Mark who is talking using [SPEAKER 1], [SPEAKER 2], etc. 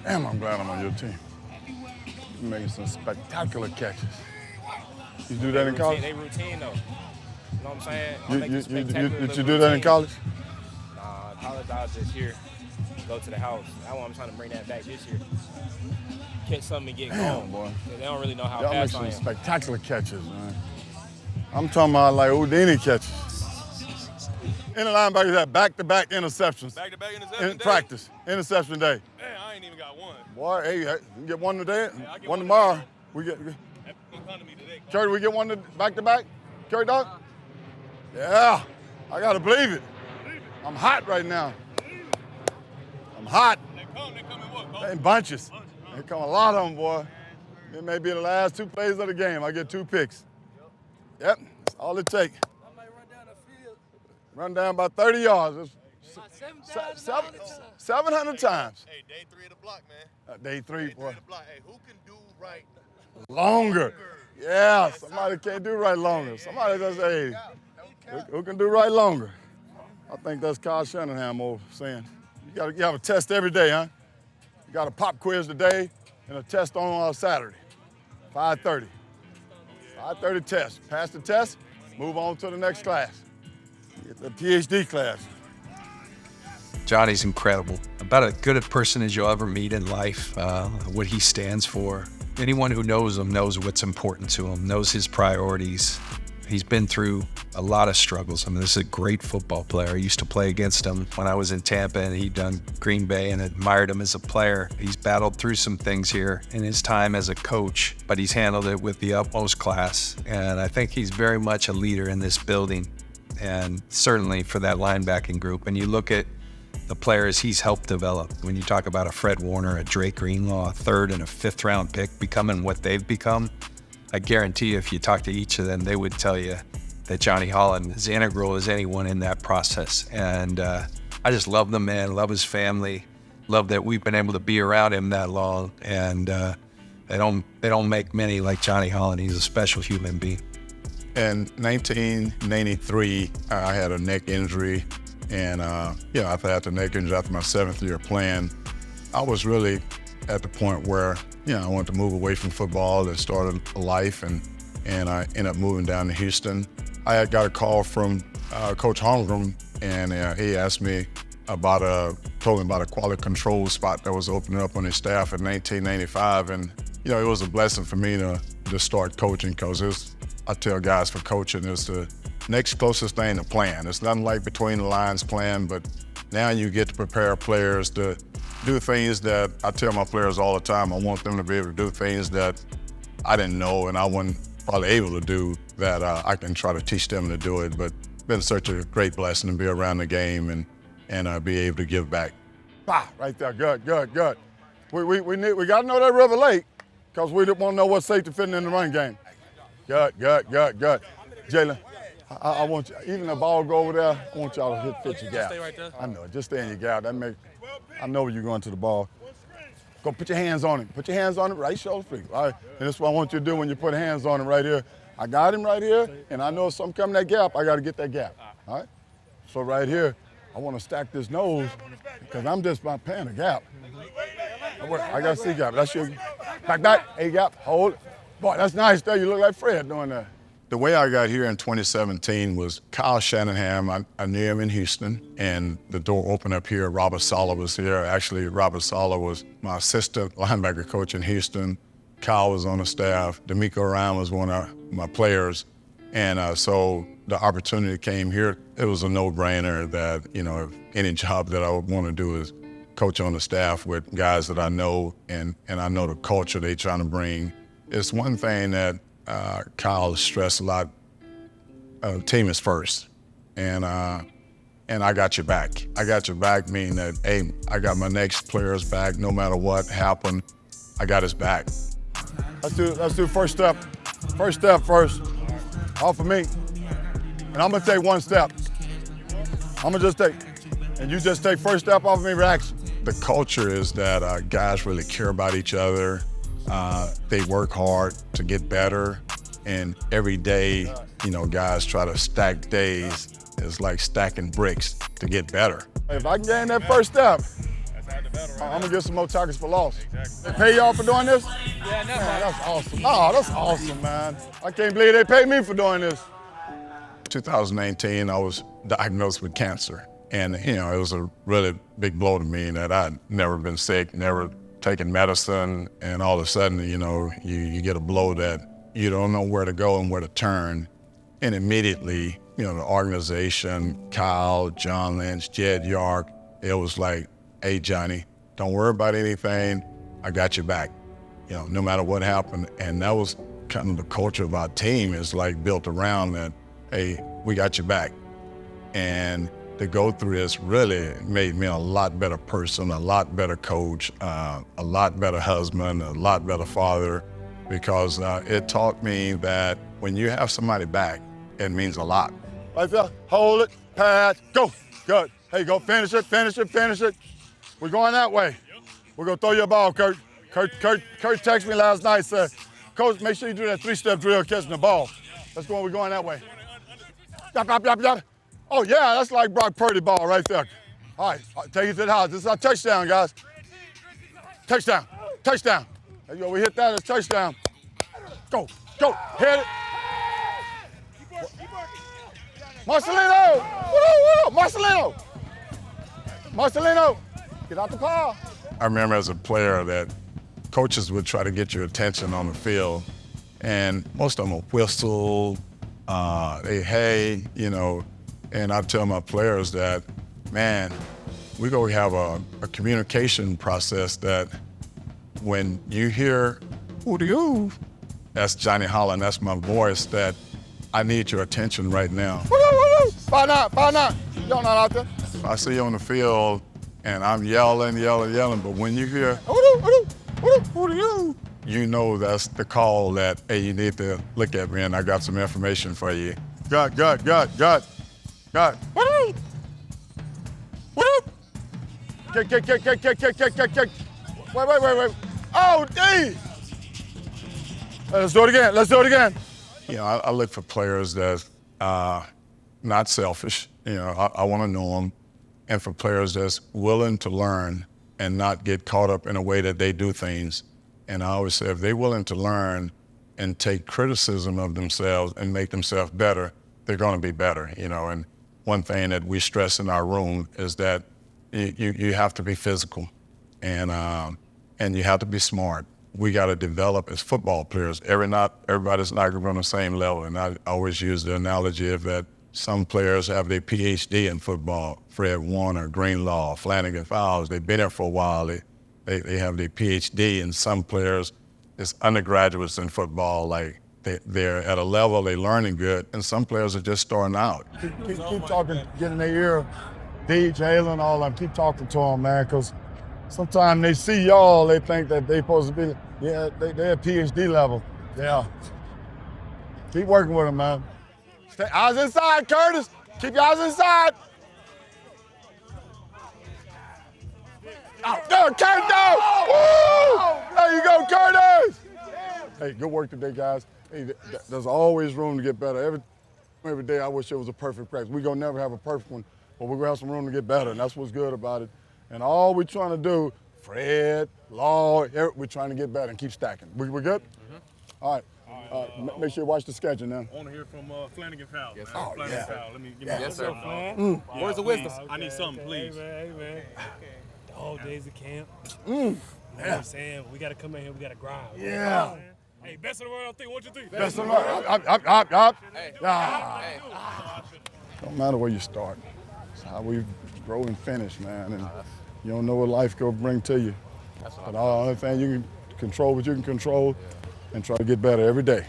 [SPEAKER 1] Damn, I'm glad I'm on your team. You're making some spectacular catches. You do that in college?
[SPEAKER 2] They routine though. You know what I'm saying?
[SPEAKER 1] Did you do that in college?
[SPEAKER 2] Nah, college I was just here, go to the house. That's why I'm trying to bring that back this year. Catch something and get
[SPEAKER 1] Damn,
[SPEAKER 2] going.
[SPEAKER 1] boy.
[SPEAKER 2] They don't really know how
[SPEAKER 1] Y'all make
[SPEAKER 2] fast I
[SPEAKER 1] some
[SPEAKER 2] am.
[SPEAKER 1] spectacular catches, man. I'm talking about like Houdini catches. In the linebackers had back-to-back interceptions.
[SPEAKER 3] Back-to-back interception
[SPEAKER 1] in
[SPEAKER 3] day?
[SPEAKER 1] practice, interception day.
[SPEAKER 3] Man, I ain't even got one.
[SPEAKER 1] Boy, hey, you can get one today,
[SPEAKER 3] I get
[SPEAKER 1] one
[SPEAKER 3] one
[SPEAKER 1] tomorrow.
[SPEAKER 3] today.
[SPEAKER 1] We get.
[SPEAKER 3] That's gonna come to me today.
[SPEAKER 1] Curry, we get one back-to-back? Curry, dog? Yeah, I gotta believe it. I'm hot right now. I'm hot.
[SPEAKER 3] They come in what, coach?
[SPEAKER 1] In bunches. They come a lot of them, boy. It may be the last 2 plays of the game. I get 2 picks. Yep, that's all it takes.
[SPEAKER 4] I might run down the field.
[SPEAKER 1] Run down about 30 yards.
[SPEAKER 4] About
[SPEAKER 1] 700 times.
[SPEAKER 3] Hey, day 3 of the block, man.
[SPEAKER 1] Day 3,
[SPEAKER 3] Day 3
[SPEAKER 1] boy.
[SPEAKER 3] of the block. Hey, who can do right?
[SPEAKER 1] Longer. Yeah, somebody can't do right longer. Somebody does, hey, who can do right longer? I think that's Kyle Shanahan over saying. You have a test every day, huh? You got a pop quiz today and a test on Saturday, 5:30. 5:30 test. Pass the test, move on to the next class. Get the PhD class.
[SPEAKER 5] Johnny's incredible. About as good a person as you'll ever meet in life, what he stands for. Anyone who knows him knows what's important to him, knows his priorities. He's been through a lot of struggles. I mean, this is a great football player. I used to play against him when I was in Tampa, and he'd done Green Bay, and admired him as a player. He's battled through some things here in his time as a coach, but he's handled it with the utmost class. And I think he's very much a leader in this building, and certainly for that linebacking group. And you look at the players he's helped develop. When you talk about a Fred Warner, a Drake Greenlaw, a 3rd and a 5th round pick becoming what they've become, I guarantee you if you talk to each of them, they would tell you that Johnny Holland is integral as anyone in that process. And I just love the man, love his family, love that we've been able to be around him that long. And they don't make many like Johnny Holland. He's a special human being.
[SPEAKER 1] In 1993, I had a neck injury. And, after I had the neck injury, after my 7th year playing, I was really at the point where, I wanted to move away from football and start a life, and I ended up moving down to Houston. I had got a call from Coach Holland, and he asked me told me about a quality control spot that was opening up on his staff in 1995. And, it was a blessing for me to start coaching, because I tell guys for coaching, it's the next closest thing to playing. It's nothing like between the lines playing, but now you get to prepare players to do things that I tell my players all the time. I want them to be able to do things that I didn't know and I wasn't probably able to do, that I can try to teach them to do it. But it's been such a great blessing to be around the game and be able to give back. Right there, good. We got to know that River Lake, because we want to know what safety fitting in the run game. Good. Jalen, I want you, even the ball go over there, I want y'all to fit your gap.
[SPEAKER 2] Stay right there.
[SPEAKER 1] I know, just stay in your gap. I know you're going to the ball. Go put your hands on him. Put your hands on him, right shoulder free. All right? And that's what I want you to do when you put hands on him right here. I got him right here, and I know if something coming that gap, I got to get that gap. All right? So right here, I want to stack this nose, because I'm just by paying a gap. I got to see gap. That's your back, A gap, hold. Boy, that's nice there. You look like Fred doing that. The way I got here in 2017 was Kyle Shanahan. I knew him in Houston, and the door opened up here. Robert Saleh was here. Actually, Robert Saleh was my assistant linebacker coach in Houston. Kyle was on the staff. D'Amico Ryan was one of my players. And so the opportunity came here. It was a no-brainer that, if any job that I would want to do is coach on the staff with guys that I know, and I know the culture they're trying to bring. It's one thing that Kyle stressed a lot. Team is first, and I got your back. I got your back, meaning that, hey, I got my next player's back. No matter what happened, I got his back. Let's do first step. First step first. Off of me, and I'm gonna take one step. I'm gonna just take, and you just take first step off of me. Reaction. The culture is that guys really care about each other. They work hard to get better, and every day, guys try to stack days. It's like stacking bricks to get better. If I can gain that first step, I'm gonna get some more tackles for loss. They pay y'all for doing this?
[SPEAKER 4] Yeah,
[SPEAKER 1] Man, that's awesome. Oh, that's awesome, man. I can't believe they paid me for doing this. 2018, I was diagnosed with cancer. And, you know, it was a really big blow to me that I'd never been sick, never taken medicine, and all of a sudden, you know, you get a blow that you don't know where to go and where to turn. And immediately, you know, the organization, Kyle, John Lynch, Jed York, it was like, hey, Johnny, don't worry about anything. I got your back, you know, no matter what happened. And that was kind of the culture of our team is like built around that, hey, we got your back. And to go through this really made me a lot better person, a lot better coach, a lot better husband, a lot better father, because it taught me that when you have somebody back, it means a lot. Right there, hold it, pass, go, good. Hey, go finish it, finish it, finish it. We're going that way. We're gonna throw you a ball, Kurt. Kurt texted me last night, said, Coach, make sure you do that 3-step drill catching the ball. Let's go, we're going that way. Yop, yop, yop, yop. Oh yeah, that's like Brock Purdy ball right there. All right, take it to the house. This is our touchdown, guys. Touchdown, touchdown. There you go, we hit that as touchdown. Go, go, hit it. Marcelino, Marcelino. Marcelino, get out the car. I remember as a player that coaches would try to get your attention on the field, and most of them will whistle, hey, you know, and I tell my players that, man, we go have a communication process that when you hear, ooh, that's Johnny Holland, that's my voice, that I need your attention right now. Find out, y'all not out there. I see you on the field and I'm yelling, but when you hear, you know that's the call that, hey, you need to look at me and I got some information for you. God. Wait. Oh, D! Let's do it again. You know, I look for players that's not selfish. You know, I want to know them. And for players that's willing to learn and not get caught up in a way that they do things. And I always say, if they're willing to learn and take criticism of themselves and make themselves better, they're going to be better, you know. And one thing that we stress in our room is that you have to be physical and you have to be smart. We got to develop as football players. Everybody's not on the same level. And I always use the analogy of that some players have their PhD in football. Fred Warner, Greenlaw, Flanagan Fowles, they've been there for a while. They have their PhD, and some players is undergraduates in football, like they're at a level, they're learning good, and some players are just starting out. Keep talking, get in their ear, D, Jalen, all of them, keep talking to them, man, because sometimes they see y'all, they think that they're supposed to be, yeah, they're at PhD level. Yeah. Keep working with them, man. Stay eyes inside, Curtis. Keep your eyes inside. Out there, Curtis! Woo! There you go, Curtis! Hey, good work today, guys. Hey, there's always room to get better. Every day I wish it was a perfect practice. We're gonna never have a perfect one, but we're gonna have some room to get better, and that's what's good about it. And all we're trying to do, Fred, Law, we're trying to get better and keep stacking. We good? Mm-hmm. All right. Make sure you watch the schedule now.
[SPEAKER 3] I want to hear from Flanagan Fowles.
[SPEAKER 2] Yes, sir.
[SPEAKER 3] Oh, Flanagan
[SPEAKER 1] yeah.
[SPEAKER 3] Fowles. Let me give
[SPEAKER 2] Yes, sir.
[SPEAKER 3] Yeah,
[SPEAKER 2] Words of wisdom.
[SPEAKER 3] I need something, please.
[SPEAKER 4] Hey, man. The whole days of camp. You know what I'm saying? We got to come in here, we got to grind.
[SPEAKER 1] Yeah.
[SPEAKER 4] Hey, best in the world, 1, 2, 3.
[SPEAKER 1] Best of luck. Up.
[SPEAKER 2] Hey.
[SPEAKER 1] Yeah.
[SPEAKER 2] Hey.
[SPEAKER 1] Don't matter where you start. It's how we grow and finish, man. And you don't know what life will bring to you. But the only thing you can control what you can control and try to get better every day.